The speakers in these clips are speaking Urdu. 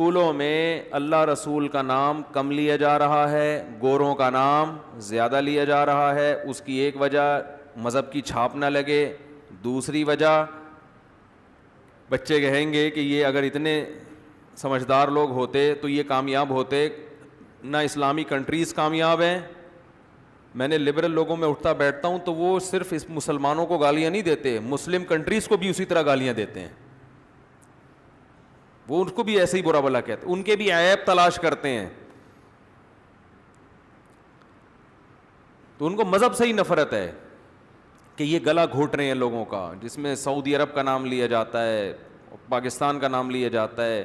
اسکولوں میں اللہ رسول کا نام کم لیا جا رہا ہے, گوروں کا نام زیادہ لیا جا رہا ہے. اس کی ایک وجہ مذہب کی چھاپ نہ لگے, دوسری وجہ بچے کہیں گے کہ یہ اگر اتنے سمجھدار لوگ ہوتے تو یہ کامیاب ہوتے. نہ اسلامی کنٹریز کامیاب ہیں. میں نے لبرل لوگوں میں اٹھتا بیٹھتا ہوں تو وہ صرف اس مسلمانوں کو گالیاں نہیں دیتے, مسلم کنٹریز کو بھی اسی طرح گالیاں دیتے ہیں. وہ ان کو بھی ایسے ہی برا بھلا کہتے ہیں, ان کے بھی عیب تلاش کرتے ہیں. تو ان کو مذہب سے ہی نفرت ہے کہ یہ گلا گھوٹ رہے ہیں لوگوں کا, جس میں سعودی عرب کا نام لیا جاتا ہے, پاکستان کا نام لیا جاتا ہے.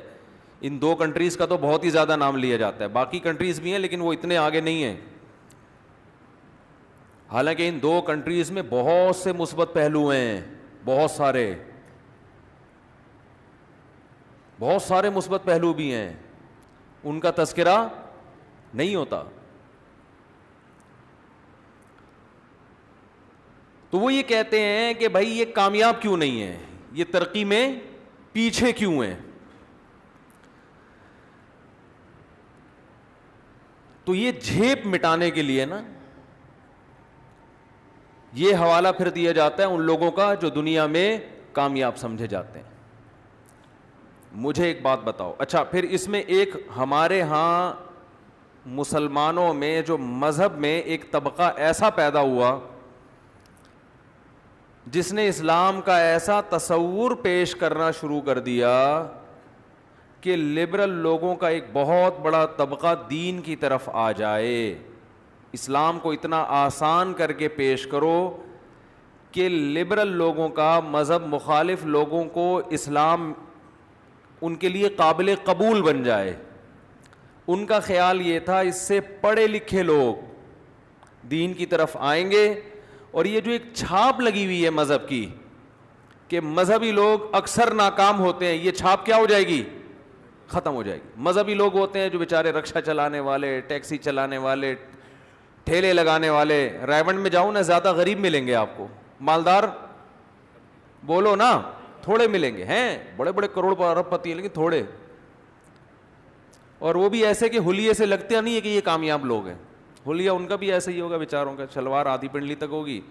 ان دو کنٹریز کا تو بہت ہی زیادہ نام لیا جاتا ہے, باقی کنٹریز بھی ہیں لیکن وہ اتنے آگے نہیں ہیں. حالانکہ ان دو کنٹریز میں بہت سے مثبت پہلو ہیں, بہت سارے مثبت پہلو بھی ہیں, ان کا تذکرہ نہیں ہوتا. تو وہ یہ کہتے ہیں کہ بھائی یہ کامیاب کیوں نہیں ہے, یہ ترقی میں پیچھے کیوں ہیں. تو یہ جھیپ مٹانے کے لیے نا یہ حوالہ پھر دیا جاتا ہے ان لوگوں کا جو دنیا میں کامیاب سمجھے جاتے ہیں. مجھے ایک بات بتاؤ, اچھا پھر اس میں ایک ہمارے ہاں مسلمانوں میں جو مذہب میں ایک طبقہ ایسا پیدا ہوا جس نے اسلام کا ایسا تصور پیش کرنا شروع کر دیا کہ لبرل لوگوں کا ایک بہت بڑا طبقہ دین کی طرف آ جائے. اسلام کو اتنا آسان کر کے پیش کرو کہ لبرل لوگوں کا, مذہب مخالف لوگوں کو اسلام ان کے لیے قابل قبول بن جائے. ان کا خیال یہ تھا اس سے پڑھے لکھے لوگ دین کی طرف آئیں گے, اور یہ جو ایک چھاپ لگی ہوئی ہے مذہب کی کہ مذہبی لوگ اکثر ناکام ہوتے ہیں, یہ چھاپ کیا ہو جائے گی, ختم ہو جائے گی. مذہبی لوگ ہوتے ہیں جو بیچارے رکشہ چلانے والے, ٹیکسی چلانے والے, ٹھیلے لگانے والے. رائے میں جاؤ نا, زیادہ غریب ملیں گے آپ کو, مالدار بولو نا تھوڑے ملیں گے. ہیں بڑے بڑے کروڑ ارب پتی ہیں لیکن تھوڑے, اور وہ بھی ایسے کہ حلیے سے لگتے نہیں ہے کہ یہ کامیاب لوگ ہیں. حلیہ ان کا بھی ایسے ہی ہوگا بیچاروں کا, شلوار آدھی پنڈلی تک ہوگی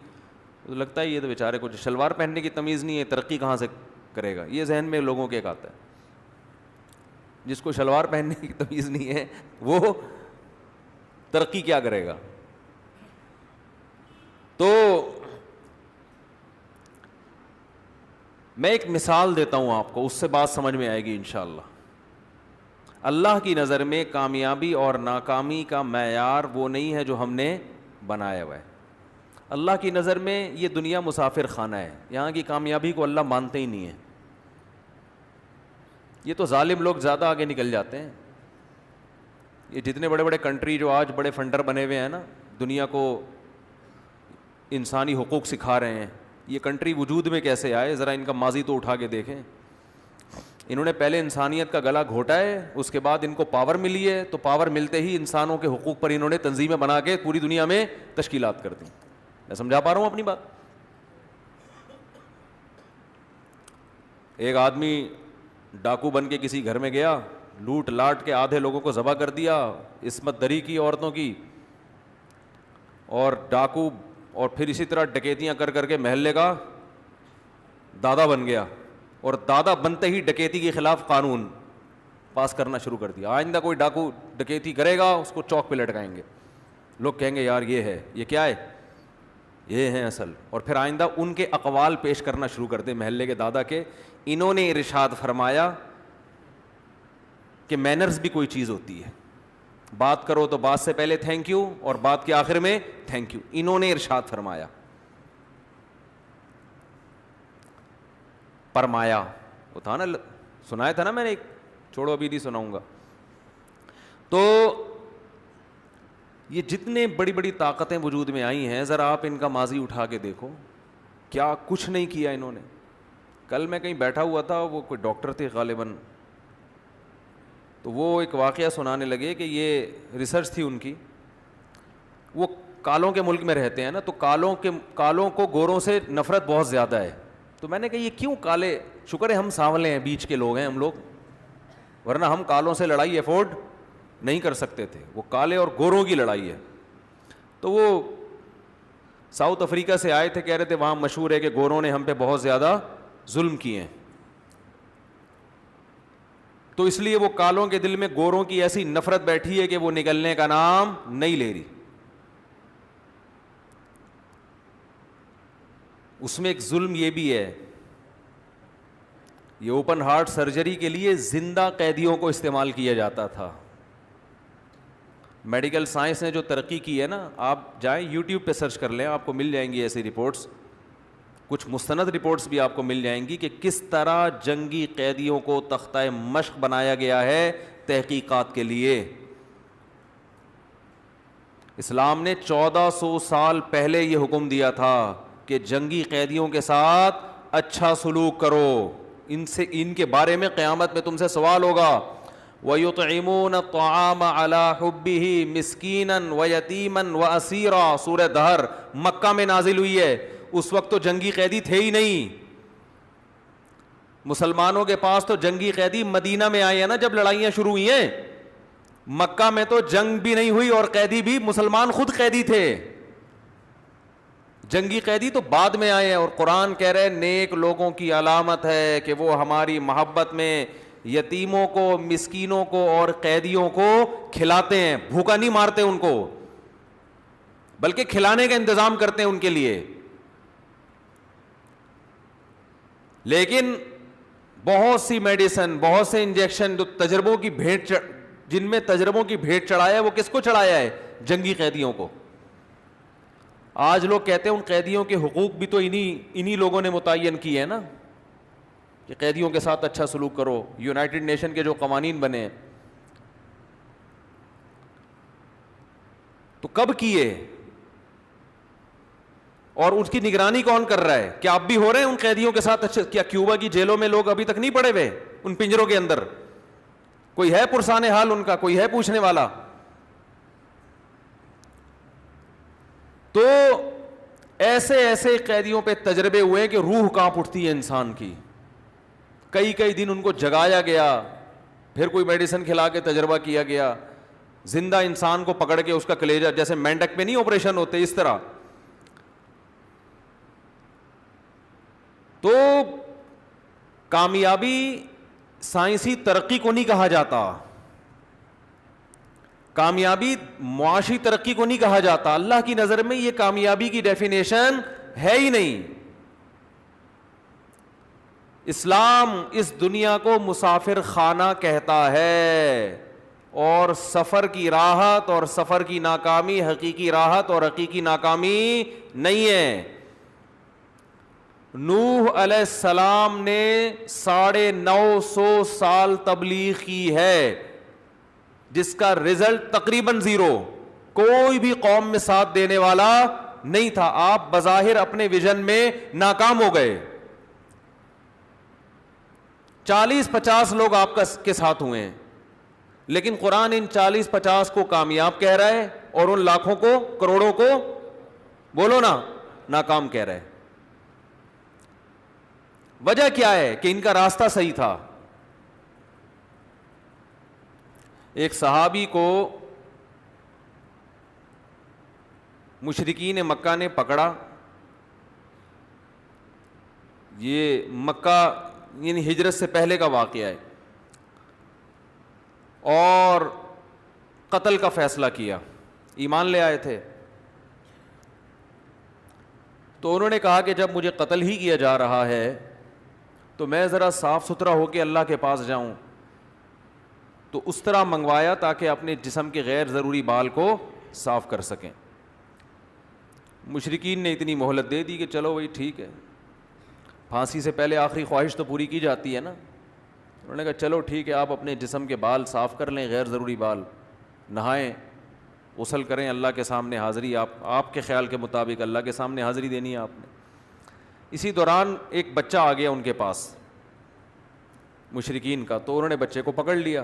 تو لگتا ہے یہ تو بیچارے کچھ شلوار پہننے کی تمیز نہیں ہے, ترقی کہاں سے کرے گا. یہ ذہن میں لوگوں کے ایک آتا ہے, جس کو شلوار پہننے کی تمیز نہیں ہے وہ ترقی کیا کرے گا. تو میں ایک مثال دیتا ہوں آپ کو, اس سے بات سمجھ میں آئے گی انشاءاللہ. اللہ کی نظر میں کامیابی اور ناکامی کا معیار وہ نہیں ہے جو ہم نے بنایا ہوا ہے. اللہ کی نظر میں یہ دنیا مسافر خانہ ہے, یہاں کی کامیابی کو اللہ مانتے ہی نہیں ہے. یہ تو ظالم لوگ زیادہ آگے نکل جاتے ہیں. یہ جتنے بڑے بڑے کنٹری جو آج بڑے فنڈر بنے ہوئے ہیں نا, دنیا کو انسانی حقوق سکھا رہے ہیں, یہ کنٹری وجود میں کیسے آئے, ذرا ان کا ماضی تو اٹھا کے دیکھیں. انہوں نے پہلے انسانیت کا گلا گھوٹا ہے, اس کے بعد ان کو پاور ملی ہے, تو پاور ملتے ہی انسانوں کے حقوق پر انہوں نے تنظیمیں بنا کے پوری دنیا میں تشکیلات کر دیں. میں سمجھا پا رہا ہوں اپنی بات. ایک آدمی ڈاکو بن کے کسی گھر میں گیا, لوٹ لاٹ کے آدھے لوگوں کو ذبح کر دیا, عصمت دری کی عورتوں کی, اور ڈاکو, اور پھر اسی طرح ڈکیتیاں کر کر کے محلے کا دادا بن گیا, اور دادا بنتے ہی ڈکیتی کے خلاف قانون پاس کرنا شروع کر دیا. آئندہ کوئی ڈاکو ڈکیتی کرے گا اس کو چوک پہ لٹکائیں گے, لوگ کہیں گے یار یہ ہے, یہ کیا ہے, یہ ہیں اصل. اور پھر آئندہ ان کے اقوال پیش کرنا شروع کر دیں محلے کے دادا کے. انہوں نے ارشاد فرمایا کہ مینرز بھی کوئی چیز ہوتی ہے, بات کرو تو بات سے پہلے تھینک یو, اور بات کے آخر میں تھینک یو. انہوں نے ارشاد فرمایا, وہ تھا نا, سنایا تھا نا میں نے ایک, چھوڑو ابھی نہیں سناؤں گا. تو یہ جتنے بڑی بڑی طاقتیں وجود میں آئی ہیں, ذرا آپ ان کا ماضی اٹھا کے دیکھو, کیا کچھ نہیں کیا انہوں نے. کل میں کہیں بیٹھا ہوا تھا, وہ کوئی ڈاکٹر تھے غالباً, تو وہ ایک واقعہ سنانے لگے کہ یہ ریسرچ تھی ان کی. وہ کالوں کے ملک میں رہتے ہیں نا, تو کالوں کو گوروں سے نفرت بہت زیادہ ہے. تو میں نے کہا یہ کیوں کالے, شکر ہے ہم سانولے ہیں, بیچ کے لوگ ہیں ہم لوگ, ورنہ ہم کالوں سے لڑائی افورڈ نہیں کر سکتے تھے، وہ کالے اور گوروں کی لڑائی ہے. تو وہ ساؤتھ افریقہ سے آئے تھے، کہہ رہے تھے وہاں مشہور ہے کہ گوروں نے ہم پہ بہت زیادہ ظلم کیے ہیں. تو اس لیے وہ کالوں کے دل میں گوروں کی ایسی نفرت بیٹھی ہے کہ وہ نکلنے کا نام نہیں لے رہی. اس میں ایک ظلم یہ بھی ہے، یہ اوپن ہارٹ سرجری کے لیے زندہ قیدیوں کو استعمال کیا جاتا تھا. میڈیکل سائنس نے جو ترقی کی ہے نا، آپ جائیں یوٹیوب پہ سرچ کر لیں، آپ کو مل جائیں گی ایسی رپورٹس. کچھ مستند رپورٹس بھی آپ کو مل جائیں گی کہ کس طرح جنگی قیدیوں کو تختہ مشق بنایا گیا ہے تحقیقات کے لیے. اسلام نے 1400 سال پہلے یہ حکم دیا تھا کہ جنگی قیدیوں کے ساتھ اچھا سلوک کرو. ان کے بارے میں قیامت میں تم سے سوال ہوگا. وَيُطْعِمُونَ الطَّعَامَ عَلَىٰ حُبِّهِ مِسْكِينًا وَيَتِيمًا وَأَسِيرًا. سورہ دہر مکہ میں نازل ہوئی ہے. اس وقت تو جنگی قیدی تھے ہی نہیں. مسلمانوں کے پاس تو جنگی قیدی مدینہ میں آئے ہیں نا جب لڑائیاں شروع ہوئی ہیں. مکہ میں تو جنگ بھی نہیں ہوئی اور قیدی بھی مسلمان خود قیدی تھے. جنگی قیدی تو بعد میں آئے ہیں. اور قرآن کہہ رہے نیک لوگوں کی علامت ہے کہ وہ ہماری محبت میں یتیموں کو، مسکینوں کو اور قیدیوں کو کھلاتے ہیں. بھوکا نہیں مارتے ان کو، بلکہ کھلانے کا انتظام کرتے ہیں ان کے لیے. لیکن بہت سی میڈیسن، بہت سے انجیکشن جو تجربوں کی بھیٹ، جن میں تجربوں کی بھیٹ چڑھایا ہے، وہ کس کو چڑھایا ہے؟ جنگی قیدیوں کو. آج لوگ کہتے ہیں ان قیدیوں کے حقوق بھی تو انہی لوگوں نے متعین کیے ہیں نا کہ قیدیوں کے ساتھ اچھا سلوک کرو. یونائٹڈ نیشن کے جو قوانین بنے ہیں تو کب کیے اور اس کی نگرانی کون کر رہا ہے؟ کیا اب بھی ہو رہے ہیں ان قیدیوں کے ساتھ اچھا؟ کیا کیوبا کی جیلوں میں لوگ ابھی تک نہیں پڑے ہوئے ان پنجروں کے اندر؟ کوئی ہے پرسان حال ان کا؟ کوئی ہے پوچھنے والا؟ تو ایسے ایسے قیدیوں پہ تجربے ہوئے کہ روح کانپ اٹھتی ہے انسان کی. کئی کئی دن ان کو جگایا گیا، پھر کوئی میڈیسن کھلا کے تجربہ کیا گیا. زندہ انسان کو پکڑ کے اس کا کلیجہ، جیسے مینڈک میں نہیں آپریشن ہوتے اس طرح. تو کامیابی سائنسی ترقی کو نہیں کہا جاتا، کامیابی معاشی ترقی کو نہیں کہا جاتا. اللہ کی نظر میں یہ کامیابی کی ڈیفینیشن ہے ہی نہیں. اسلام اس دنیا کو مسافر خانہ کہتا ہے، اور سفر کی راحت اور سفر کی ناکامی حقیقی راحت اور حقیقی ناکامی نہیں ہے. نوح علیہ السلام نے 950 سال تبلیغ کی ہے، جس کا رزلٹ تقریباً زیرو. کوئی بھی قوم میں ساتھ دینے والا نہیں تھا. آپ بظاہر اپنے ویژن میں ناکام ہو گئے. 40-50 لوگ آپ کے ساتھ ہوئے ہیں، لیکن قرآن ان 40-50 کو کامیاب کہہ رہا ہے اور ان لاکھوں کو، کروڑوں کو بولو نا ناکام کہہ رہا ہے. وجہ کیا ہے؟ کہ ان کا راستہ صحیح تھا. ایک صحابی کو مشرکین مکہ نے پکڑا. یہ مکہ یعنی ہجرت سے پہلے کا واقعہ ہے، اور قتل کا فیصلہ کیا. ایمان لے آئے تھے. تو انہوں نے کہا کہ جب مجھے قتل ہی کیا جا رہا ہے تو میں ذرا صاف ستھرا ہو کے اللہ کے پاس جاؤں. تو اس طرح منگوایا تاکہ اپنے جسم کے غیر ضروری بال کو صاف کر سکیں. مشرکین نے اتنی مہلت دے دی کہ چلو وہی ٹھیک ہے، پھانسی سے پہلے آخری خواہش تو پوری کی جاتی ہے نا. انہوں نے کہا چلو ٹھیک ہے، آپ اپنے جسم کے بال صاف کر لیں، غیر ضروری بال، نہائیں، غسل کریں، اللہ کے سامنے حاضری، آپ کے خیال کے مطابق اللہ کے سامنے حاضری دینی ہے آپ نے. اسی دوران ایک بچہ آ گیا ان کے پاس مشرکین کا. تو انہوں نے بچے کو پکڑ لیا.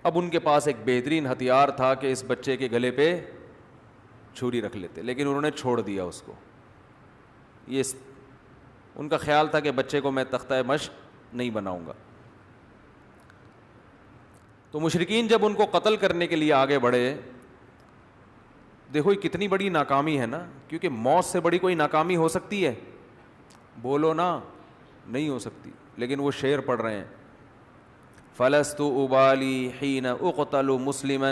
اب ان کے پاس ایک بہترین ہتھیار تھا کہ اس بچے کے گلے پہ چھری رکھ لیتے، لیکن انہوں نے چھوڑ دیا اس کو. یہ ان کا خیال تھا کہ بچے کو میں تختہ مشق نہیں بناؤں گا. تو مشرکین جب ان کو قتل کرنے کے لیے آگے بڑھے، دیکھو یہ کتنی بڑی ناکامی ہے نا، کیونکہ موت سے بڑی کوئی ناکامی ہو سکتی ہے؟ بولو نا، نہیں ہو سکتی. لیکن وہ شعر پڑھ رہے ہیں، فلست ابالی حین اقتل مسلما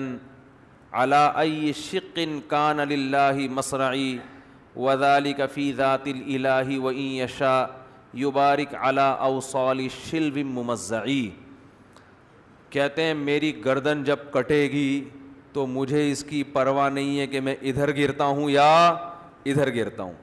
علی ای شق کان للہ مصرعی وذلک فی ذات الالہ وان یشاء یبارک علی اوصال شلو ممزعی. کہتے ہیں میری گردن جب کٹے گی تو مجھے اس کی پرواہ نہیں ہے کہ میں ادھر گرتا ہوں یا ادھر گرتا ہوں،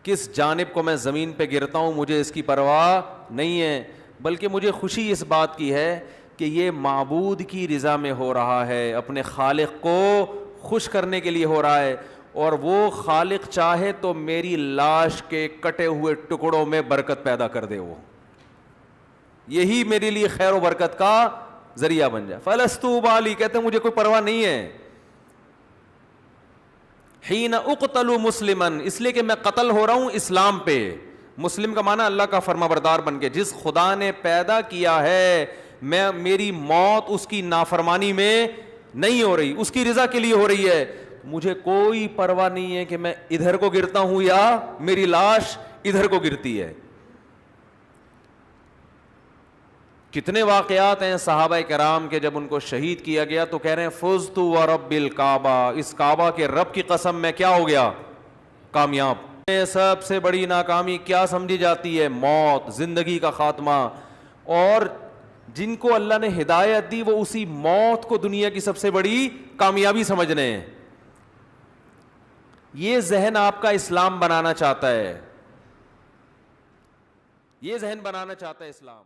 کس جانب کو میں زمین پہ گرتا ہوں مجھے اس کی پرواہ نہیں ہے، بلکہ مجھے خوشی اس بات کی ہے کہ یہ معبود کی رضا میں ہو رہا ہے، اپنے خالق کو خوش کرنے کے لیے ہو رہا ہے، اور وہ خالق چاہے تو میری لاش کے کٹے ہوئے ٹکڑوں میں برکت پیدا کر دے، وہ یہی میرے لیے خیر و برکت کا ذریعہ بن جائے. فلست ابالی، کہتے ہیں مجھے کوئی پرواہ نہیں ہے. حین اقتل مسلما، اس لیے کہ میں قتل ہو رہا ہوں اسلام پہ. مسلم کا معنی اللہ کا فرما بردار بن کے، جس خدا نے پیدا کیا ہے میری موت اس کی نافرمانی میں نہیں ہو رہی، اس کی رضا کے لیے ہو رہی ہے. مجھے کوئی پرواہ نہیں ہے کہ میں ادھر کو گرتا ہوں یا میری لاش ادھر کو گرتی ہے. کتنے واقعات ہیں صحابہ کرام کے، جب ان کو شہید کیا گیا تو کہہ رہے ہیں فزت ورب الکعبہ، اس کعبہ کے رب کی قسم میں کیا ہو گیا؟ کامیاب. سب سے بڑی ناکامی کیا سمجھی جاتی ہے؟ موت، زندگی کا خاتمہ. اور جن کو اللہ نے ہدایت دی وہ اسی موت کو دنیا کی سب سے بڑی کامیابی سمجھ رہے ہیں. یہ ذہن آپ کا اسلام بنانا چاہتا ہے، یہ ذہن بنانا چاہتا ہے اسلام.